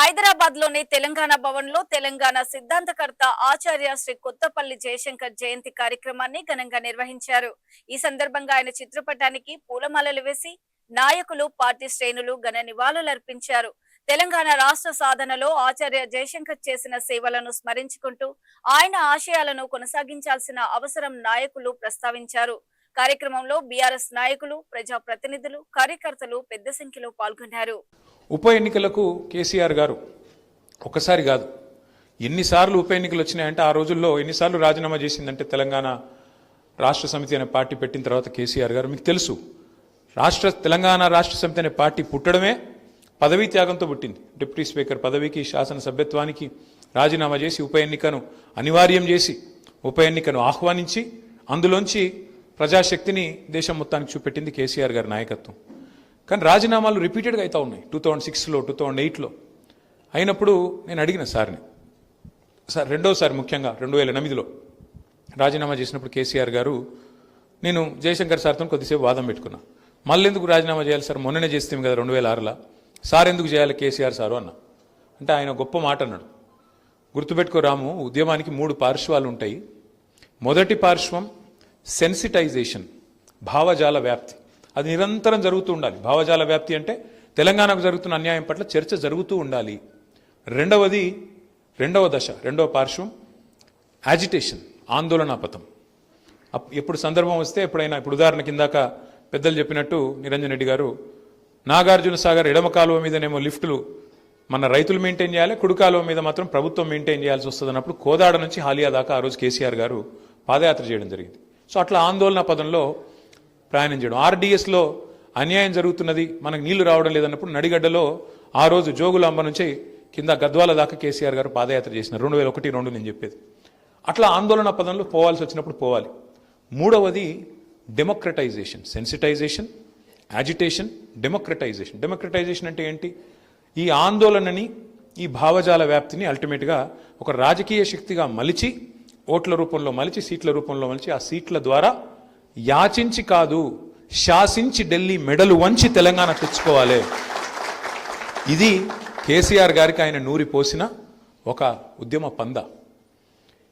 హైదరాబాద్ లోని తెలంగాణ భవన్ లో తెలంగాణ సిద్ధాంతకర్త ఆచార్య శ్రీ కొత్తపల్లి జయశంకర్ జయంతి కార్యక్రమాన్ని ఘనంగా నిర్వహించారు. ఈ సందర్భంగా ఆయన చిత్రపటానికి పూలమాలలు వేసి నాయకులు, పార్టీ శ్రేణులు ఘన నివాళులర్పించారు. తెలంగాణ రాష్ట్ర సాధనలో ఆచార్య జయశంకర్ చేసిన సేవలను స్మరించుకుంటూ ఆయన ఆశయాలను కొనసాగించాల్సిన అవసరం నాయకులు ప్రస్తావించారు. కార్యక్రమంలో బీఆర్ఎస్ నాయకులు, ప్రజాప్రతినిధులు, కార్యకర్తలు పెద్ద సంఖ్యలో పాల్గొన్నారు. ఉప ఎన్నికలకు కేసీఆర్ గారు ఒకసారి కాదు ఎన్నిసార్లు ఉప ఎన్నికలు వచ్చినాయంటే ఆ రోజుల్లో ఎన్నిసార్లు రాజీనామా చేసిందంటే తెలంగాణ రాష్ట్ర సమితి అనే పార్టీ పెట్టిన తర్వాత కేసీఆర్ గారు మీకు తెలుసు తెలంగాణ రాష్ట్ర సమితి అనే పార్టీ పుట్టడమే పదవీ త్యాగంతో పుట్టింది. డిప్యూటీ స్పీకర్ పదవికి, శాసనసభ్యత్వానికి రాజీనామా చేసి ఉప ఎన్నికను అనివార్యం చేసి ఉప ఎన్నికను ఆహ్వానించి అందులోంచి ప్రజాశక్తిని దేశం మొత్తానికి చూపెట్టింది కేసీఆర్ గారి నాయకత్వం. కానీ రాజీనామాలు రిపీటెడ్గా అవుతూ ఉన్నాయి. 2006లో 2008లో అయినప్పుడు నేను అడిగిన సార్ని, సార్ రెండోసారి ముఖ్యంగా 2008లో రాజీనామా చేసినప్పుడు కేసీఆర్ గారు, నేను జయశంకర్ సార్తో కొద్దిసేపు వాదం పెట్టుకున్నా. మళ్ళీ ఎందుకు రాజీనామా చేయాలి సార్, మొన్ననే చేస్తాం కదా 2006లో, సార్ ఎందుకు చేయాలి కేసీఆర్ సారు అన్న. అంటే ఆయన గొప్ప మాట అన్నాడు, గుర్తుపెట్టుకో రాము, ఉద్యమానికి 3 పార్శ్వాలు ఉంటాయి. మొదటి పార్శ్వం సెన్సిటైజేషన్, భావజాల వ్యాప్తి. అది నిరంతరం జరుగుతూ ఉండాలి. భావజాల వ్యాప్తి అంటే తెలంగాణకు జరుగుతున్న అన్యాయం పట్ల చర్చ జరుగుతూ ఉండాలి. రెండవ దశ, రెండవ పార్శ్వం యాజిటేషన్, ఆందోళనాపథం. ఎప్పుడు సందర్భం వస్తే ఎప్పుడైనా, ఇప్పుడు ఉదాహరణ కిందాక పెద్దలు చెప్పినట్టు నిరంజన్ రెడ్డి గారు, నాగార్జున సాగర్ ఎడమ కాలువ మీదనేమో లిఫ్టులు మన రైతులు మెయింటైన్ చేయాలి, కుడి కాలువ మీద మాత్రం ప్రభుత్వం మెయింటైన్ చేయాల్సి వస్తుంది అన్నప్పుడు కోదాడ నుంచి హాలియా దాకా ఆ రోజు కేసీఆర్ గారు పాదయాత్ర చేయడం జరిగింది. సో అట్లా ఆందోళన పదంలో ప్రయాణం చేయడం. ఆర్డీఎస్లో అన్యాయం జరుగుతున్నది, మనకు నీళ్లు రావడం లేదన్నప్పుడు నడిగడ్డలో ఆ రోజు జోగులాంబ నుంచి కింద గద్వాల దాకా కేసీఆర్ గారు పాదయాత్ర చేసినారు. 2001-2 నేను చెప్పేది. అట్లా ఆందోళన పదంలో పోవాల్సి వచ్చినప్పుడు పోవాలి. మూడవది democratization, sensitization, agitation, democratization. Democratization అంటే ఏంటి? ఈ ఆందోళనని, ఈ భావజాల వ్యాప్తిని అల్టిమేట్గా ఒక రాజకీయ శక్తిగా మలిచి, ఓట్ల రూపంలో మలిచి, సీట్ల రూపంలో మలిచి, ఆ సీట్ల ద్వారా యాచించి కాదు శాసించి ఢిల్లీ మెడలు వంచి తెలంగాణ తెచ్చుకోవాలి. ఇది కేసీఆర్ గారికి ఆయన నూరి పోసిన ఒక ఉద్యమ పంద.